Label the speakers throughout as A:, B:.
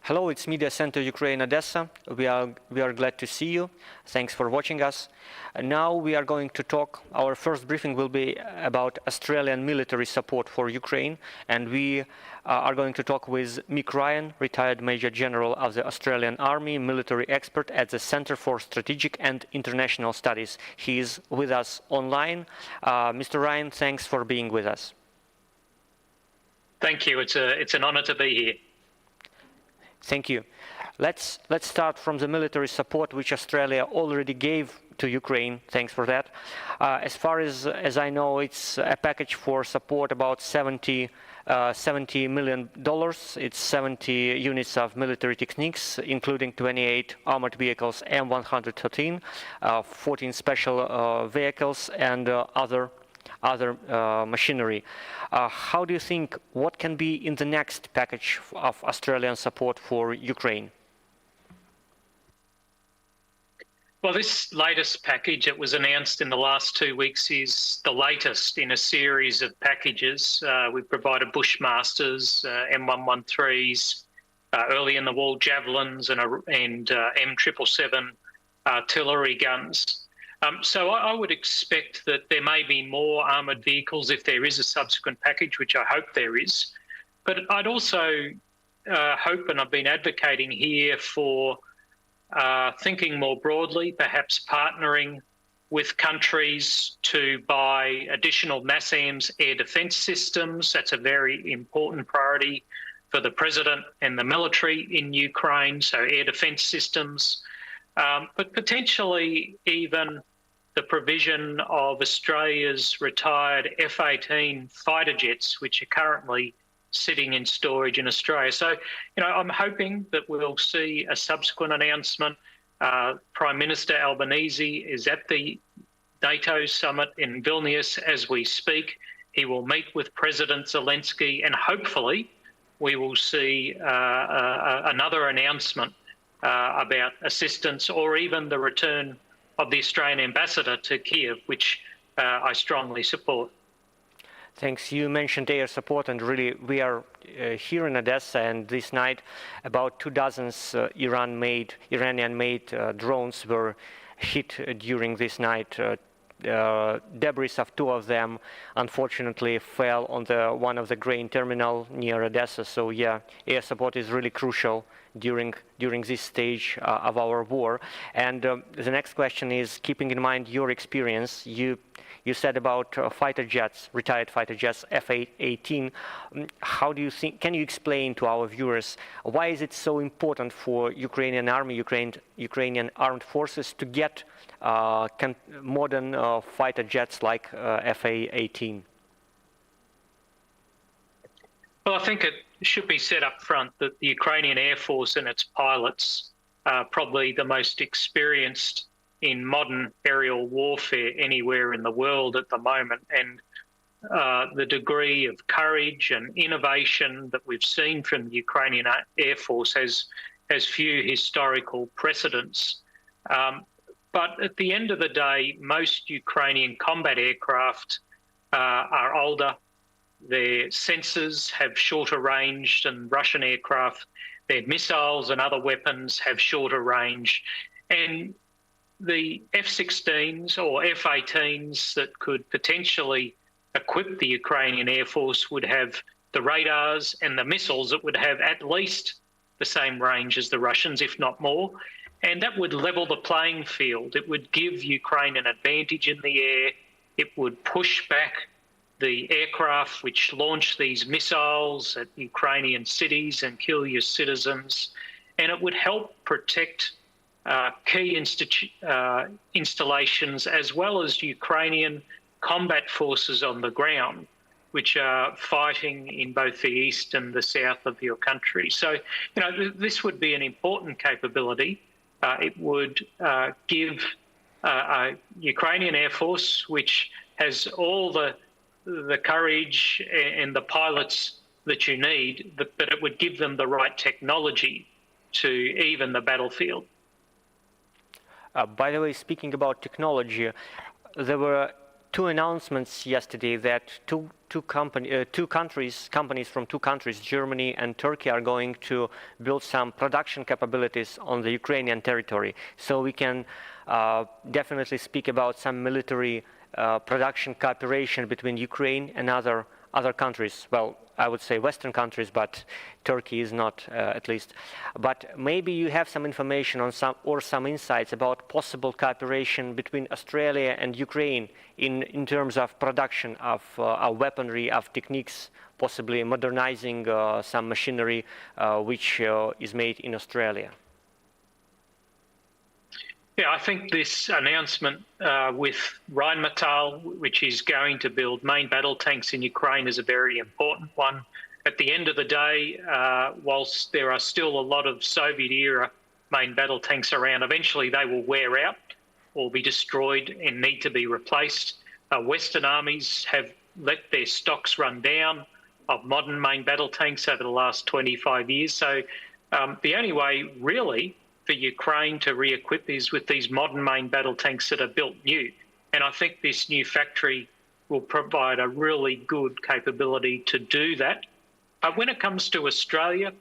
A: Hello, it's Media Center Ukraine Odesa. We are glad to see you. Thanks for watching us. Now we are going to talk. Our first briefing will be about Australian military support for Ukraine, and we are going to talk with Mick Ryan, retired Major General of the Australian Army, military expert at the Center for Strategic and International Studies. He is with us online. Mr. Ryan, thanks for being with us.
B: Thank you. It's an honor to be here.
A: Thank you. Let's start from the military support which Australia already gave to Ukraine. Thanks for that. As far as I know, it's a package for support about $70 million. It's 70 units of military techniques, including 28 armored vehicles M113, 14 special vehicles, and other machinery. How do you think, what can be in the next package of Australian support for Ukraine?
B: Well, this latest package that was announced in the last 2 weeks is the latest in a series of packages. We've provided Bushmasters, M113s, early in the wall javelins, and M777 artillery guns. So I would expect that there may be more armoured vehicles if there is a subsequent package, which I hope there is. But I'd also hope, and I've been advocating here for thinking more broadly, perhaps partnering with countries to buy additional NASAMS air defence systems. That's a very important priority for the President and the military in Ukraine, so air defence systems. But potentially even the provision of Australia's retired F-18 fighter jets, which are currently sitting in storage in Australia. So, I'm hoping that we'll see a subsequent announcement. Prime Minister Albanese is at the NATO summit in Vilnius as we speak. He will meet with President Zelensky, and hopefully we will see another announcement about assistance, or even the return of the Australian ambassador to Kiev, which I strongly support.
A: Thanks. You mentioned air support, and really we are here in Odesa, and this night about 24 Iranian-made drones were hit during this night. Debris of 2 of them unfortunately fell on one of the grain terminal near Odesa. So yeah, air support is really crucial during this stage of our war. And the next question is, keeping in mind your experience, you said about fighter jets, retired fighter jets, F-18. How do you think? Can you explain to our viewers why is it so important for Ukrainian army, Ukrainian armed forces to get modern fighter jets like F-18?
B: Well, I think it should be said up front that the Ukrainian Air Force and its pilots are probably the most experienced in modern aerial warfare anywhere in the world at the moment. And the degree of courage and innovation that we've seen from the Ukrainian Air Force has few historical precedents. But at the end of the day, most Ukrainian combat aircraft are older. Their sensors have shorter range than Russian aircraft. Their missiles and other weapons have shorter range. And the F-16s or F-18s that could potentially equip the Ukrainian Air Force would have the radars and the missiles that would have at least the same range as the Russians, if not more. And that would level the playing field. It would give Ukraine an advantage in the air. It would push back the aircraft which launch these missiles at Ukrainian cities and kill your citizens. And it would help protect key installations, as well as Ukrainian combat forces on the ground, which are fighting in both the east and the south of your country. So, this would be an important capability. It would give a Ukrainian Air Force, which has all the courage and the pilots that you need, but it would give them the right technology to even the battlefield.
A: By the way, speaking about technology, there were two announcements yesterday that companies from two countries, Germany and Turkey, are going to build some production capabilities on the Ukrainian territory. So we can definitely speak about some military production cooperation between Ukraine and other countries. Well, I would say Western countries, but Turkey is not, at least. But maybe you have some information on some insights about possible cooperation between Australia and Ukraine in terms of production of weaponry, of techniques, possibly modernizing some machinery which is made in Australia.
B: Yeah, I think this announcement with Rheinmetall, which is going to build main battle tanks in Ukraine, is a very important one. At the end of the day, whilst there are still a lot of Soviet-era main battle tanks around, eventually they will wear out or be destroyed and need to be replaced. Western armies have let their stocks run down of modern main battle tanks over the last 25 years. So the only way, really, for Ukraine to re-equip is with these modern main battle tanks that are built new. And I think this new factory will provide a really good capability to do that. When it comes to Australia,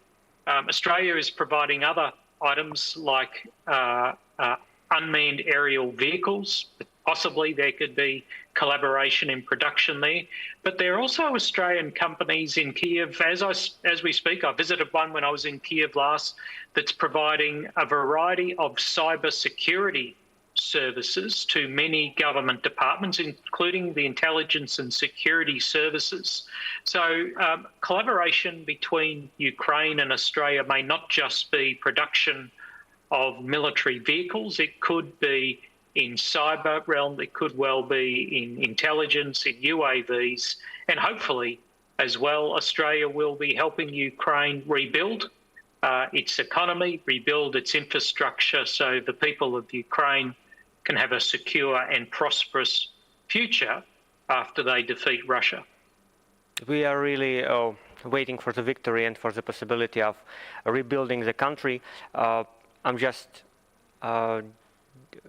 B: Australia is providing other items like unmanned aerial vehicles. Possibly there could be collaboration in production there. But there are also Australian companies in Kiev. As we speak, I visited one when I was in Kiev last, that's providing a variety of cyber security services to many government departments, including the intelligence and security services. So collaboration between Ukraine and Australia may not just be production of military vehicles. It could be in cyber realm, it could well be in intelligence, in UAVs, and hopefully as well, Australia will be helping Ukraine rebuild its economy, rebuild its infrastructure, so the people of Ukraine can have a secure and prosperous future after they defeat Russia.
A: We are really waiting for the victory and for the possibility of rebuilding the country. I'm just... do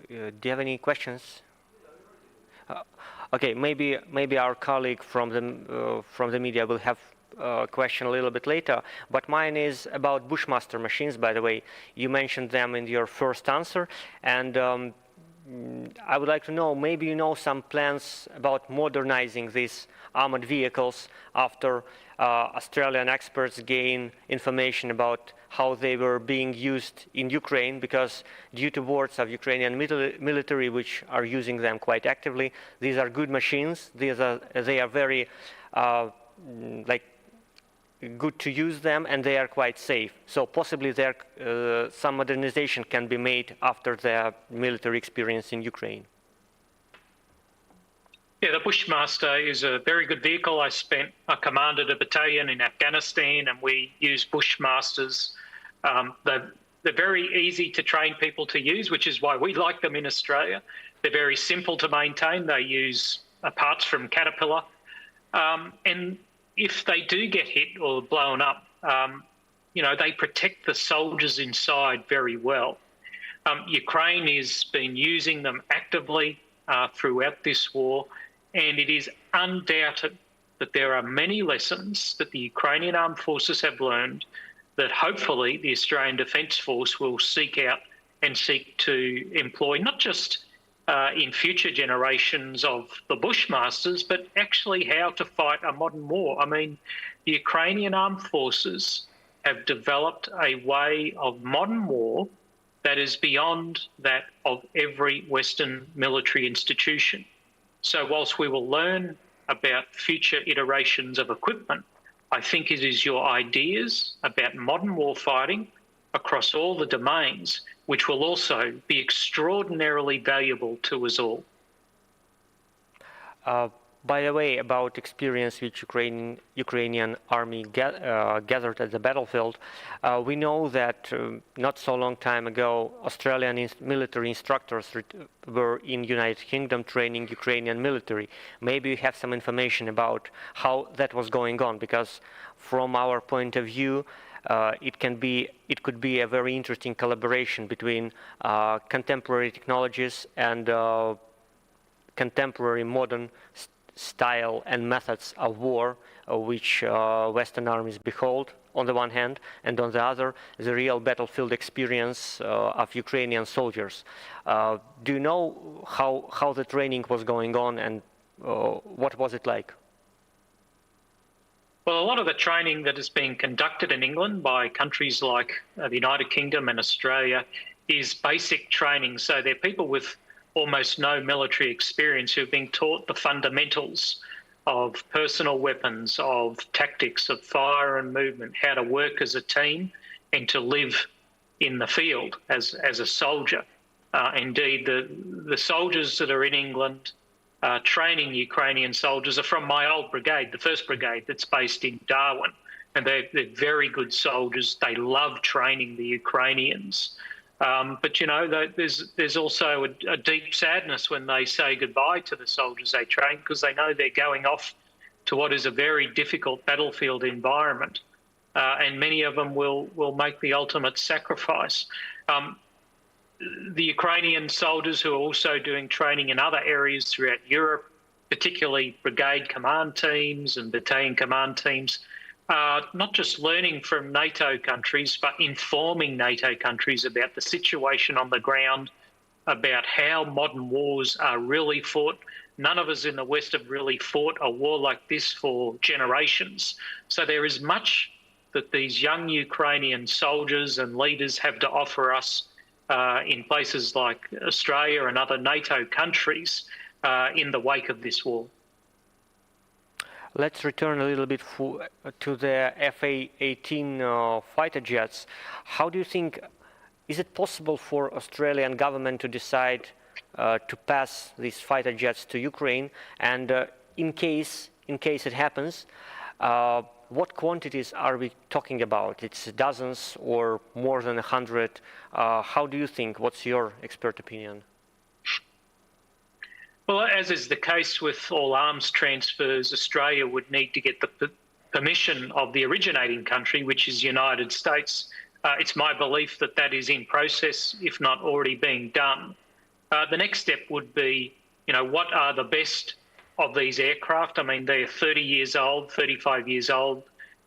A: you have any questions? Okay, maybe our colleague from the media will have a question a little bit later. But mine is about Bushmaster machines. By the way, you mentioned them in your first answer, and I would like to know, maybe you know some plans about modernizing these armored vehicles after Australian experts gain information about how they were being used in Ukraine, because due to words of Ukrainian military, which are using them quite actively, these are good machines. They are very good to use them, and they are quite safe. So possibly some modernization can be made after their military experience in Ukraine.
B: Yeah, the Bushmaster is a very good vehicle. I commanded a battalion in Afghanistan, and we use Bushmasters. They're very easy to train people to use, which is why we like them in Australia. They're very simple to maintain. They use parts from Caterpillar. And if they do get hit or blown up, they protect the soldiers inside very well. Ukraine has been using them actively throughout this war, and it is undoubted that there are many lessons that the Ukrainian armed forces have learned that hopefully the Australian Defence Force will seek out and seek to employ, not just in future generations of the Bushmasters, but actually how to fight a modern war. I mean, the Ukrainian armed forces have developed a way of modern war that is beyond that of every Western military institution. So whilst we will learn about future iterations of equipment, I think it is your ideas about modern war fighting across all the domains which will also be extraordinarily valuable to us all.
A: By the way, about experience which Ukrainian army gathered at the battlefield, we know that not so long time ago, Australian military instructors were in United Kingdom training Ukrainian military. Maybe you have some information about how that was going on, because from our point of view, it could be a very interesting collaboration between contemporary technologies and contemporary modern style and methods of war which Western armies behold on the one hand, and on the other, the real battlefield experience of Ukrainian soldiers. Do you know how the training was going on, and what was it like?
B: Well, a lot of the training that is being conducted in England by countries like the United Kingdom and Australia is basic training. So they're people with almost no military experience who have been taught the fundamentals of personal weapons, of tactics, of fire and movement, how to work as a team and to live in the field as a soldier. Indeed, the soldiers that are in England training Ukrainian soldiers are from my old brigade, the 1st Brigade that's based in Darwin. And they're very good soldiers. They love training the Ukrainians. But, you know, there's also a deep sadness when they say goodbye to the soldiers they train, because they know they're going off to what is a very difficult battlefield environment. And many of them will make the ultimate sacrifice. The Ukrainian soldiers who are also doing training in other areas throughout Europe, particularly brigade command teams and battalion command teams, not just learning from NATO countries, but informing NATO countries about the situation on the ground, about how modern wars are really fought. None of us in the West have really fought a war like this for generations. So there is much that these young Ukrainian soldiers and leaders have to offer us in places like Australia and other NATO countries in the wake of this war.
A: Let's return a little bit to the F-18 fighter jets. How do you think, is it possible for Australian government to decide to pass these fighter jets to Ukraine? And in case it happens, what quantities are we talking about? It's dozens or more than 100? How do you think? What's your expert opinion?
B: Well, as is the case with all arms transfers, Australia would need to get the permission of the originating country, which is the United States. It's my belief that that is in process, if not already being done. The next step would be, you know, what are the best of these aircraft? I mean, they're 30 years old, 35 years old.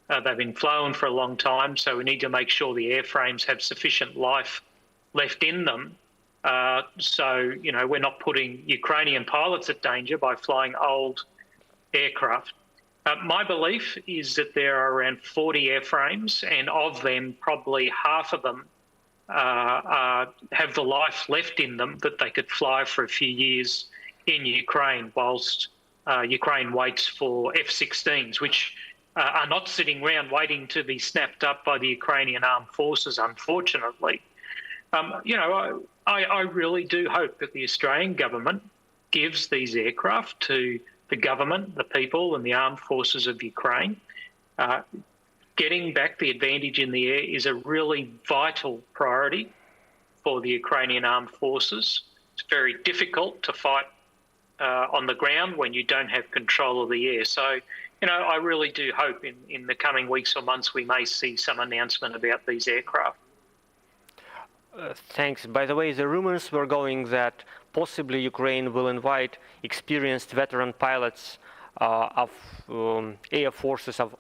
B: They've been flown for a long time, so we need to make sure the airframes have sufficient life left in them. So, you know, we're not putting Ukrainian pilots at danger by flying old aircraft. My belief is that there are around 40 airframes, and of them, probably half of them have the life left in them that they could fly for a few years in Ukraine, whilst Ukraine waits for F-16s, which are not sitting around waiting to be snapped up by the Ukrainian armed forces, unfortunately. You know, I really do hope that the Australian government gives these aircraft to the government, the people and the armed forces of Ukraine. Getting back the advantage in the air is a really vital priority for the Ukrainian armed forces. It's very difficult to fight on the ground when you don't have control of the air. So, you know, I really do hope in the coming weeks or months we may see some announcement about these aircraft.
A: Thanks. By the way, the rumors were going that possibly Ukraine will invite experienced veteran pilots of air forces of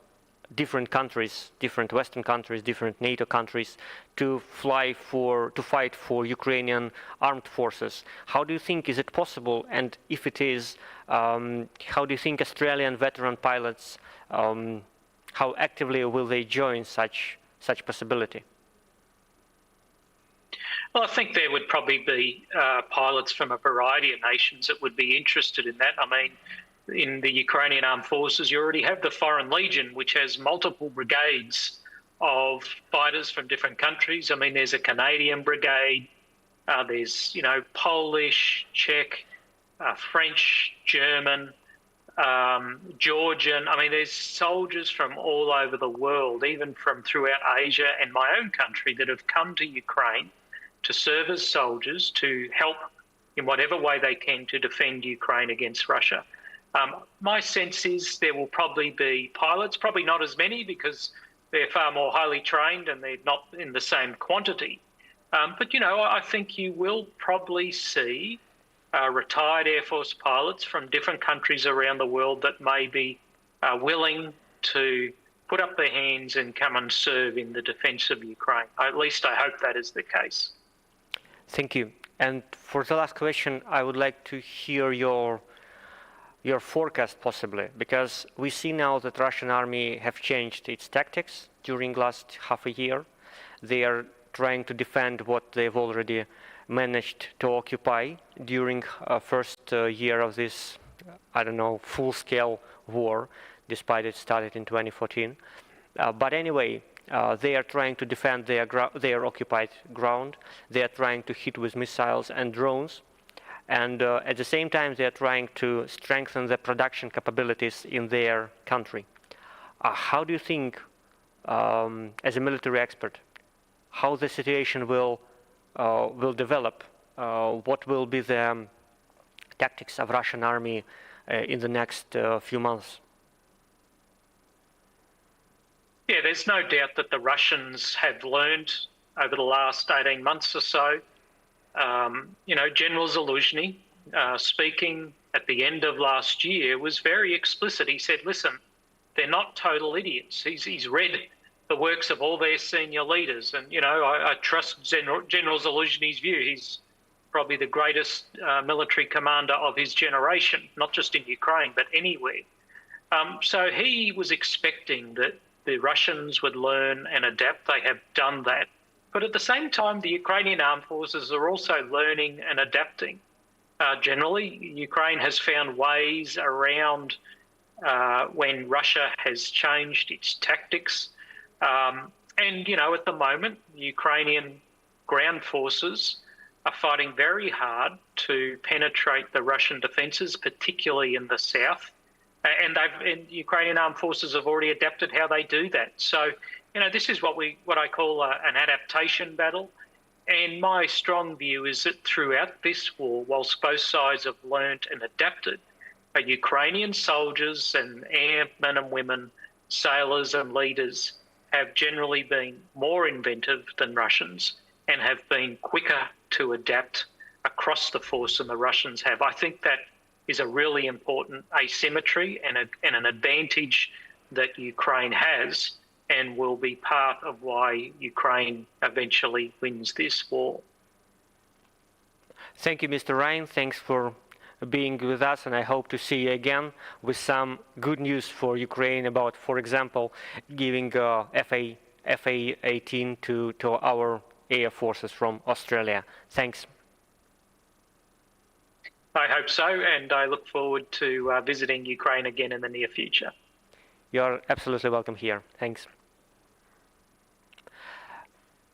A: different countries, different Western countries, different NATO countries, to fight for Ukrainian armed forces. How do you think, is it possible? And if it is, how do you think Australian veteran pilots, how actively will they join such possibility?
B: Well, I think there would probably be pilots from a variety of nations that would be interested in that. I mean, in the Ukrainian armed forces, you already have the Foreign Legion, which has multiple brigades of fighters from different countries. I mean, there's a Canadian brigade, there's, you know, Polish, Czech, French, German, Georgian. I mean, there's soldiers from all over the world, even from throughout Asia and my own country, that have come to Ukraine to serve as soldiers, to help in whatever way they can to defend Ukraine against Russia. My sense is there will probably be pilots, probably not as many because they're far more highly trained and they're not in the same quantity. But, you know, I think you will probably see retired Air Force pilots from different countries around the world that may be willing to put up their hands and come and serve in the defence of Ukraine. At least I hope that is the case.
A: Thank you. And for the last question, I would like to hear your forecast possibly, because we see now that Russian army have changed its tactics during last half a year. They are trying to defend what they've already managed to occupy during first year of this, I don't know, full-scale war, despite it started in 2014. But anyway, they are trying to defend their occupied ground. They are trying to hit with missiles and drones. And at the same time, they are trying to strengthen the production capabilities in their country. How do you think, as a military expert, how the situation will develop? What will be the tactics of Russian army in the next few months?
B: Yeah, there's no doubt that the Russians have learned over the last 18 months or so. General Zaluzhny, speaking at the end of last year, was very explicit. He said, listen, they're not total idiots. He's read the works of all their senior leaders. And, I trust General Zaluzhny's view. He's probably the greatest military commander of his generation, not just in Ukraine, but anywhere. So he was expecting that the Russians would learn and adapt. They have done that. But at the same time, the Ukrainian armed forces are also learning and adapting. Generally, Ukraine has found ways around when Russia has changed its tactics. At the moment, Ukrainian ground forces are fighting very hard to penetrate the Russian defences, particularly in the south. And Ukrainian armed forces have already adapted how they do that. So, this is what I call an adaptation battle. And my strong view is that throughout this war, whilst both sides have learnt and adapted, Ukrainian soldiers and airmen and women, sailors and leaders have generally been more inventive than Russians and have been quicker to adapt across the force than the Russians have. I think that is a really important asymmetry and an advantage that Ukraine has, and will be part of why Ukraine eventually wins this war.
A: Thank you, Mr. Ryan. Thanks for being with us, and I hope to see you again with some good news for Ukraine about, for example, giving FA-18 to our air forces from Australia. Thanks.
B: I hope so, and I look forward to visiting Ukraine again in the near future.
A: You're absolutely welcome here. Thanks.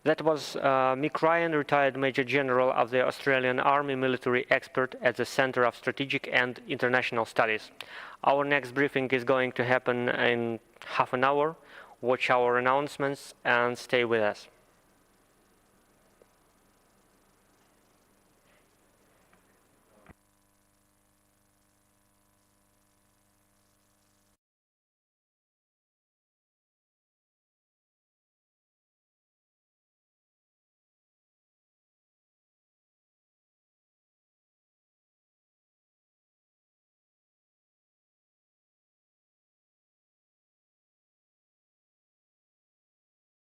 A: That was Mick Ryan, retired Major General of the Australian Army, military expert at the Centre of Strategic and International Studies. Our next briefing is going to happen in half an hour. Watch our announcements and stay with us.